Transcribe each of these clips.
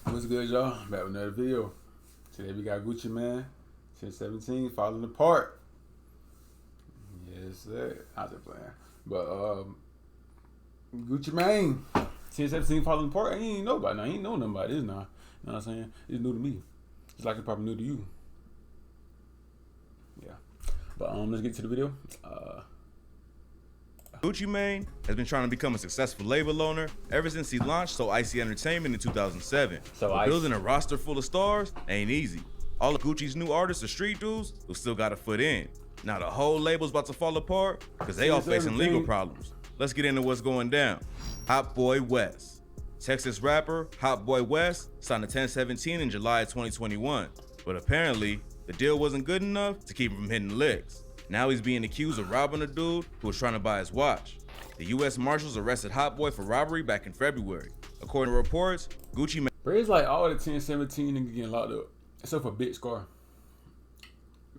What's good, y'all? Back with another video. Today we got Gucci Mane, 1017, falling apart. Yes, sir. I was just playing. But Gucci Mane, 1017, falling apart. I ain't know about it. I ain't know nothing about this now. You know what I'm saying? It's new to me. It's like it's probably new to you. Yeah. But let's get to the video. Gucci Mane has been trying to become a successful label owner ever since he launched So Icy Entertainment in 2007. But building a roster full of stars ain't easy. All of Gucci's new artists are street dudes who still got a foot in. Now the whole label's about to fall apart because they all facing legal problems. Let's get into what's going down. Hot Boy West. Texas rapper Hot Boy West signed a 1017 in July of 2021, but apparently the deal wasn't good enough to keep him from hitting licks. Now he's being accused of robbing a dude who was trying to buy his watch. The U.S. Marshals arrested Hot Boy for robbery back in February. According to reports, Gucci Mane. Bro, it's like all the 1017 niggas getting locked up, except for Big Scar.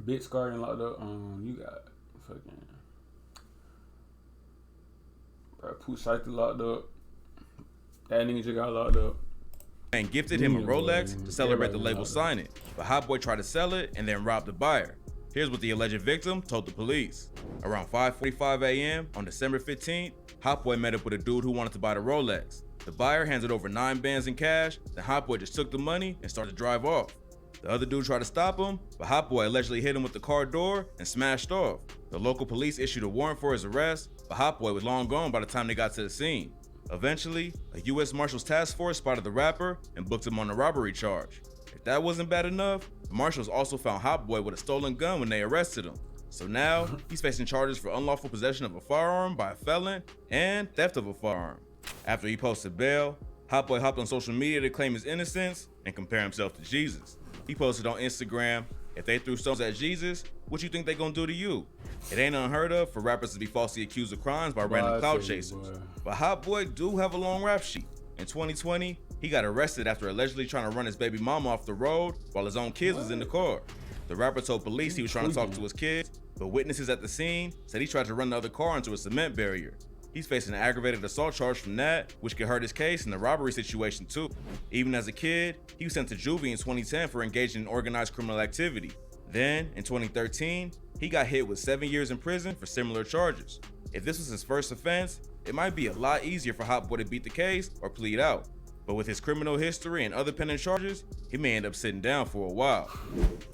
Big Scar getting locked up. You got fucking bro, Pooh Shiesty locked up. That nigga just got locked up. And gifted him a Rolex to celebrate the label signing, but Hot Boy tried to sell it and then robbed the buyer. Here's what the alleged victim told the police. Around 5:45 a.m. on December 15th, Hot Boy met up with a dude who wanted to buy the Rolex. The buyer handed over 9 bands in cash, then Hot Boy just took the money and started to drive off. The other dude tried to stop him, but Hot Boy allegedly hit him with the car door and smashed off. The local police issued a warrant for his arrest, but Hot Boy was long gone by the time they got to the scene. Eventually, a U.S. Marshals task force spotted the rapper and booked him on a robbery charge. If that wasn't bad enough, the marshals also found Hot Boy with a stolen gun when they arrested him. So now, he's facing charges for unlawful possession of a firearm by a felon and theft of a firearm. After he posted bail, Hot Boy hopped on social media to claim his innocence and compare himself to Jesus. He posted on Instagram, "If they threw stones at Jesus, what you think they gonna do to you?" It ain't unheard of for rappers to be falsely accused of crimes by random clout chasers. But Hot Boy do have a long rap sheet. In 2020, he got arrested after allegedly trying to run his baby mama off the road while his own kids was in the car. The rapper told police he was trying to talk to his kids, but witnesses at the scene said he tried to run the other car into a cement barrier. He's facing an aggravated assault charge from that, which could hurt his case in the robbery situation too. Even as a kid, he was sent to juvie in 2010 for engaging in organized criminal activity. Then, in 2013, he got hit with 7 years in prison for similar charges. If this was his first offense, it might be a lot easier for Hot Boy to beat the case or plead out. But with his criminal history and other pending charges, he may end up sitting down for a while.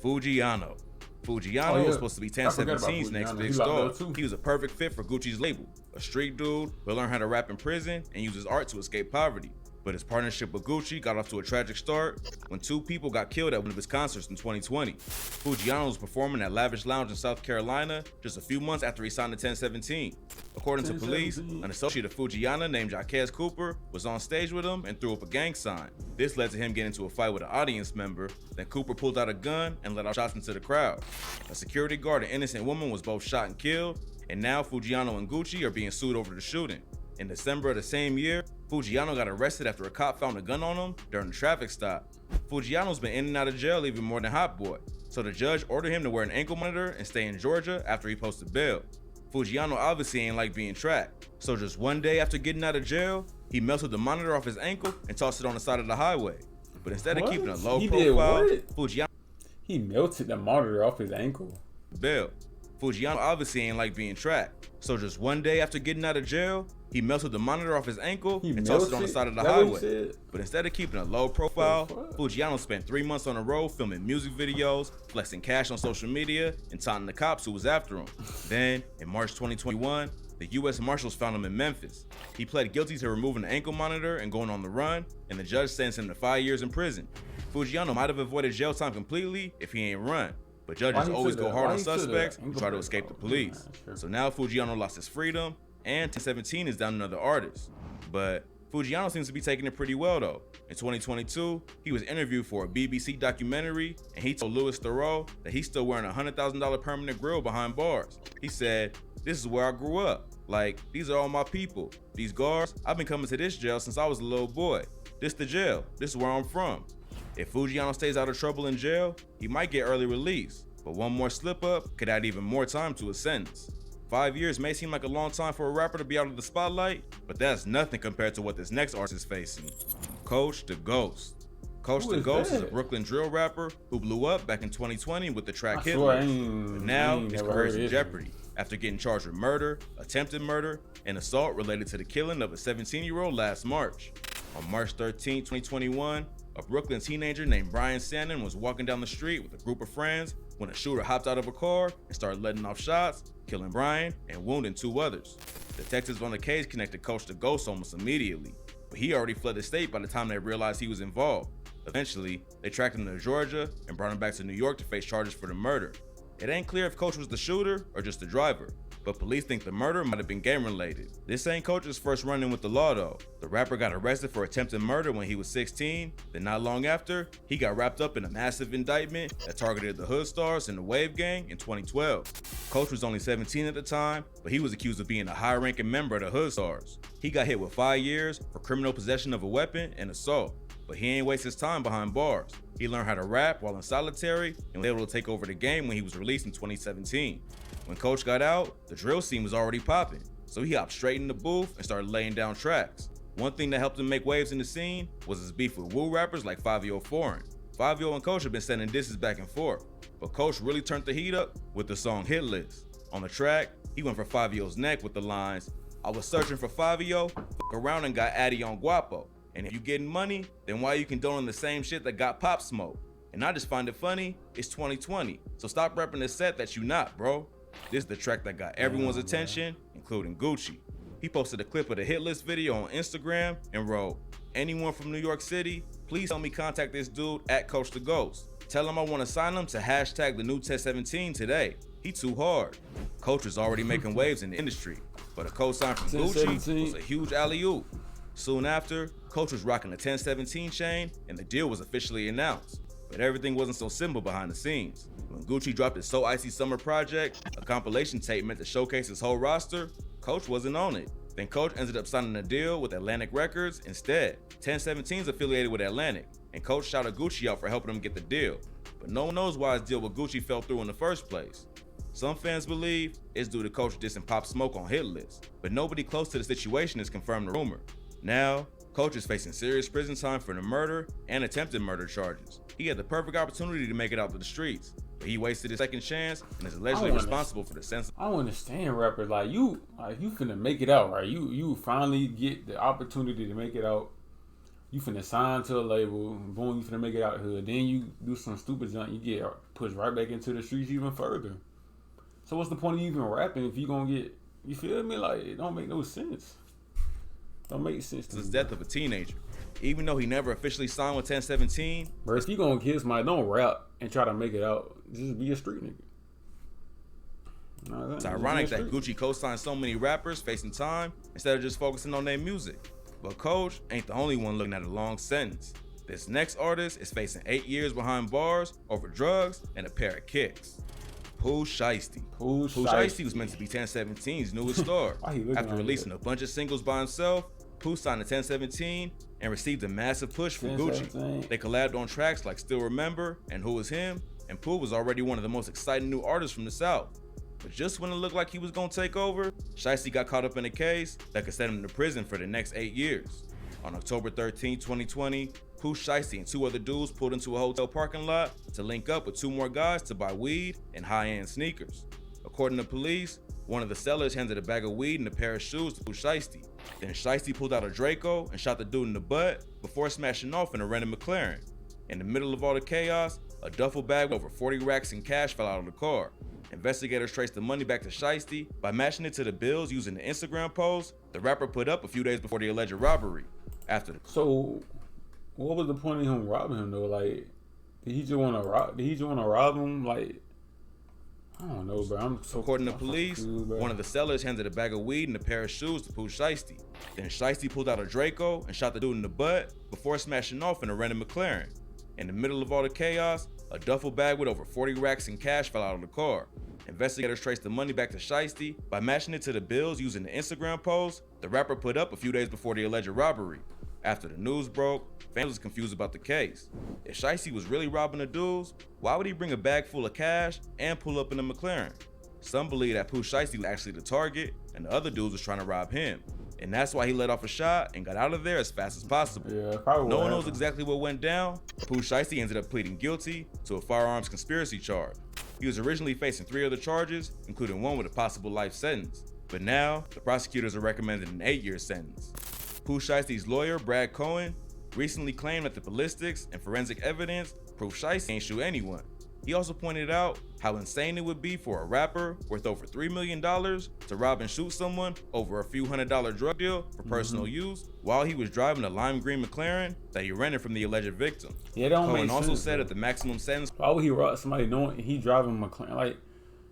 Foogiano. Foogiano was supposed to be 1017's next big star. He was a perfect fit for Gucci's label. A street dude who learned how to rap in prison and use his art to escape poverty. But his partnership with Gucci got off to a tragic start when 2 people got killed at one of his concerts in 2020. Foogiano was performing at Lavish Lounge in South Carolina just a few months after he signed the 1017. According to police, an associate of Foogiano named Jaquez Cooper was on stage with him and threw up a gang sign. This led to him getting into a fight with an audience member. Then Cooper pulled out a gun and let out shots into the crowd. A security guard and innocent woman was both shot and killed, and now Foogiano and Gucci are being sued over the shooting. In December of the same year, Foogiano got arrested after a cop found a gun on him during a traffic stop. Foogiano's been in and out of jail even more than Hot Boy, so the judge ordered him to wear an ankle monitor and stay in Georgia after he posted bail. Foogiano obviously ain't like being tracked, so just one day after getting out of jail, he melted the monitor off his ankle and tossed it on the side of the highway. But instead of keeping a low profile, Foogiano he melted the monitor off his ankle. Bail. Foogiano obviously ain't like being tracked, so just one day after getting out of jail, he melted the monitor off his ankle and tossed it on the side of the highway. But instead of keeping a low profile, Foogiano spent 3 months on the road filming music videos, flexing cash on social media, and taunting the cops who was after him. Then, in March 2021, the U.S. Marshals found him in Memphis. He pled guilty to removing the ankle monitor and going on the run, and the judge sentenced him to 5 years in prison. Foogiano might have avoided jail time completely if he ain't run, but judges always go hard on suspects who try to escape the police. So now Foogiano lost his freedom, and 1017 is down another artist. But Foogiano seems to be taking it pretty well though. In 2022, he was interviewed for a BBC documentary, and he told Louis Theroux that he's still wearing a $100,000 permanent grill behind bars. He said, "This is where I grew up. Like, these are all my people. These guards, I've been coming to this jail since I was a little boy. This the jail. This is where I'm from." If Foogiano stays out of trouble in jail, he might get early release, but one more slip up could add even more time to his sentence. 5 years may seem like a long time for a rapper to be out of the spotlight, but that's nothing compared to what this next artist is facing. Coach the Ghost. Coach Who the is Ghost is a that? Brooklyn drill rapper who blew up back in 2020 with the track I Hit swear I List. ain't- But now I ain't his never career is heard in of jeopardy after getting charged with murder, attempted murder, and assault related to the killing of a 17-year-old last March. On March 13, 2021, a Brooklyn teenager named Brian Sandin was walking down the street with a group of friends when a shooter hopped out of a car and started letting off shots, killing Brian and wounding 2 others. Detectives on the case connected Coach the Ghost almost immediately, but he already fled the state by the time they realized he was involved. Eventually, they tracked him to Georgia and brought him back to New York to face charges for the murder. It ain't clear if Coach was the shooter or just the driver, but police think the murder might have been gang-related. This ain't Coach's first run-in with the law though. The rapper got arrested for attempted murder when he was 16, then not long after, he got wrapped up in a massive indictment that targeted the Hood Stars and the Wave Gang in 2012. Coach was only 17 at the time, but he was accused of being a high-ranking member of the Hood Stars. He got hit with 5 years for criminal possession of a weapon and assault. But he ain't waste his time behind bars. He learned how to rap while in solitary and was able to take over the game when he was released in 2017. When Coach got out, the drill scene was already popping, so he hopped straight in the booth and started laying down tracks. One thing that helped him make waves in the scene was his beef with Wu rappers like Fivio Foreign. Fivio and Coach have been sending disses back and forth, but Coach really turned the heat up with the song Hit List. On the track, he went for Fivio's neck with the lines, "I was searching for Fivio, fuck around and got Addy on Guapo. And if you getting money, then why you condoning the same shit that got Pop smoke? And I just find it funny, it's 2020, so stop repping the set that you not, bro." This is the track that got everyone's attention, including Gucci. He posted a clip of the Hit List video on Instagram and wrote, "Anyone from New York City, please help me contact this dude at Coach the Ghost. Tell him I want to sign him to hashtag the new 1017 today. He too hard." Coach was already making waves in the industry, but a co-sign from Gucci was a huge alley-oop. Soon after, Coach was rocking the 1017 chain and the deal was officially announced. But everything wasn't so simple behind the scenes. When Gucci dropped his So Icy Summer project, a compilation tape meant to showcase his whole roster, Coach wasn't on it. Then Coach ended up signing a deal with Atlantic Records instead. 1017 is affiliated with Atlantic, and Coach shouted Gucci out for helping him get the deal. But no one knows why his deal with Gucci fell through in the first place. Some fans believe it's due to Coach dissing Pop Smoke on Hit List, but nobody close to the situation has confirmed the rumor. Now, Coach is facing serious prison time for the murder and attempted murder charges. He had the perfect opportunity to make it out to the streets, but he wasted his second chance and is allegedly responsible for the sense. I don't understand rappers like you finna make it out, right? You finally get the opportunity to make it out. You finna sign to a label, boom, you finna make it out here. Then you do some stupid junk, you get pushed right back into the streets even further. So what's the point of you even rapping if you gonna get, you feel me? Like, it don't make no sense. Don't make sense to me. It's the death of a teenager. Even though he never officially signed with 1017, Bro, if you gonna kill somebody, don't rap and try to make it out. Just be a street nigga. it's ironic that Gucci co-signed so many rappers facing time instead of just focusing on their music. But Coach ain't the only one looking at a long sentence. This next artist is facing 8 years behind bars over drugs and a pair of kicks. Pooh Shiesty. Pooh Shiesty was meant to be 1017's newest star. After releasing a bunch of singles by himself, Pooh signed to 1017 and received a massive push from Gucci. They collabed on tracks like Still Remember and Who Is Him, and Pooh was already one of the most exciting new artists from the South. But just when it looked like he was gonna take over, Shiesty got caught up in a case that could send him to prison for the next 8 years. On October 13, 2020, Pooh Shiesty and 2 other dudes pulled into a hotel parking lot to link up with 2 more guys to buy weed and high-end sneakers. According to police, one of the sellers handed a bag of weed and a pair of shoes to Pooh Shiesty. Then Shiesty pulled out a Draco and shot the dude in the butt before smashing off in a rented McLaren. In the middle of all the chaos, a duffel bag with over 40 racks in cash fell out of the car. Investigators traced the money back to Shiesty by matching it to the bills using the Instagram post the rapper put up a few days before the alleged robbery. So, what was the point of him robbing him though? Like, did he just want to rob? Did he just want to rob him? Like, I don't know, bro. According to police, one of the sellers handed a bag of weed and a pair of shoes to Pooh Shiesty. Then Shiesty pulled out a Draco and shot the dude in the butt before smashing off in a rented McLaren. In the middle of all the chaos, a duffel bag with over 40 racks in cash fell out of the car. Investigators traced the money back to Shiesty by matching it to the bills using the Instagram post the rapper put up a few days before the alleged robbery. After the news broke, fans was confused about the case. If Shiesty was really robbing the dudes, why would he bring a bag full of cash and pull up in a McLaren? Some believe that Pooh Shiesty was actually the target and the other dudes was trying to rob him. And that's why he let off a shot and got out of there as fast as possible. Yeah, probably. No one knows exactly what went down. Pooh Shiesty ended up pleading guilty to a firearms conspiracy charge. He was originally facing 3 other charges, including one with a possible life sentence. But now, the prosecutors are recommending an 8-year sentence. Pooh Shiesty's lawyer, Brad Cohen, recently claimed that the ballistics and forensic evidence prove Shiesty ain't shoot anyone. He also pointed out how insane it would be for a rapper worth over $3 million to rob and shoot someone over a few $100 drug deal for personal use while he was driving a lime green McLaren that he rented from the alleged victim. Yeah, don't Cohen make also sense, said bro. that the maximum sentence. Why would he rob somebody knowing he driving McLaren? Like,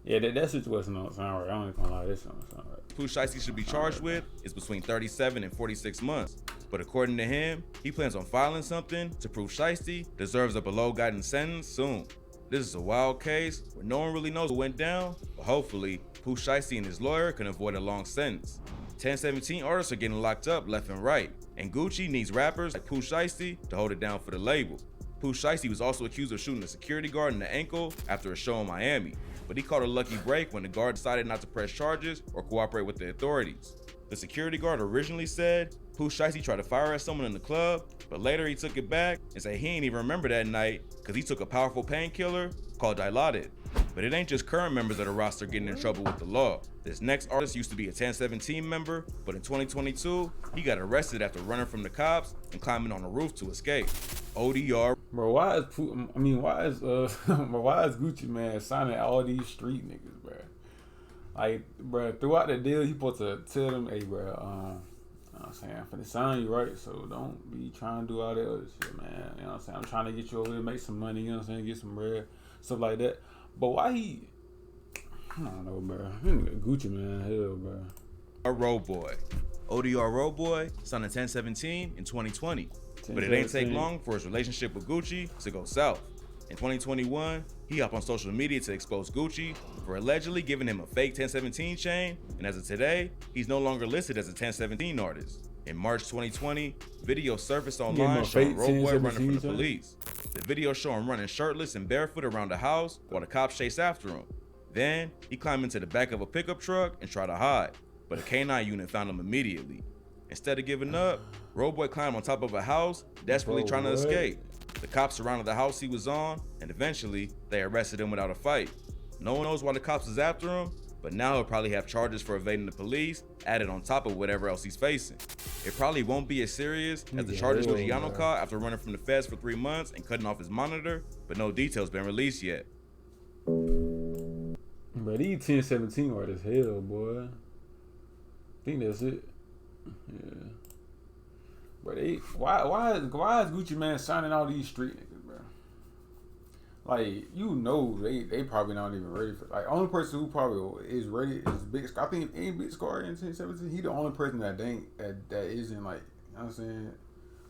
yeah, that situation don't sound right. I ain't gonna lie, this don't sound right. Pooh Shiesty should be charged with is between 37 and 46 months. But according to him, he plans on filing something to prove Shiesty deserves a below guidance sentence soon. This is a wild case where no one really knows what went down, but hopefully, Pooh Shiesty and his lawyer can avoid a long sentence. 1017 artists are getting locked up left and right, and Gucci needs rappers like Pooh Shiesty to hold it down for the label. Pooh Shiesty was also accused of shooting a security guard in the ankle after a show in Miami, but he caught a lucky break when the guard decided not to press charges or cooperate with the authorities. The security guard originally said Pooh Shiesty tried to fire at someone in the club, but later he took it back and said he ain't even remember that night because he took a powerful painkiller called Dilaudid. But it ain't just current members of the roster getting in trouble with the law. This next artist used to be a 1017 member, but in 2022, he got arrested after running from the cops and climbing on a roof to escape. ODR. Bro, why is Gucci Man signing all these street niggas, bro? Like, bro, throughout the deal, he supposed to tell them, hey, bro, you know what I'm saying, I'm finna sign you, right? So don't be trying to do all that other shit, man. You know what I'm saying? I'm trying to get you over here, make some money, you know what I'm saying, get some bread, stuff like that. But why he, I don't know, bro. Gucci Man, hell, bro. Road Boy. ODR Road Boy signed in 1017 in 2020. But it ain't take long for his relationship with Gucci to go south. In 2021, he hopped on social media to expose Gucci for allegedly giving him a fake 1017 chain, and as of today, he's no longer listed as a 1017 artist. In March 2020, video surfaced online showing Road Boy running from the police. The video show him running shirtless and barefoot around the house while the cops chased after him. Then, he climbed into the back of a pickup truck and tried to hide, but a K9 unit found him immediately. Instead of giving up, Road Boy climbed on top of a house, desperately trying to escape. The cops surrounded the house he was on, and eventually, they arrested him without a fight. No one knows why the cops is after him, but now he'll probably have charges for evading the police added on top of whatever else he's facing. It probably won't be as serious as the charges Luciano caught after running from the feds for 3 months and cutting off his monitor, but no details been released yet. Bro, these 1017 artists, hell, boy. I think that's it. Yeah. But why is Gucci Man signing all these street niggas, bro? Like, you know, they probably not even ready for. Like, only person who probably is ready is Big Scar. I think ain't Big Scar in 1017. He the only person that isn't, like, you know what I'm saying,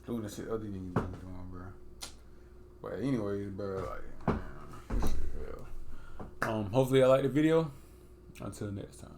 doing the shit other niggas been doing, bro. But anyways, bro, like, man, this shit hell. Hopefully I like the video. Until next time.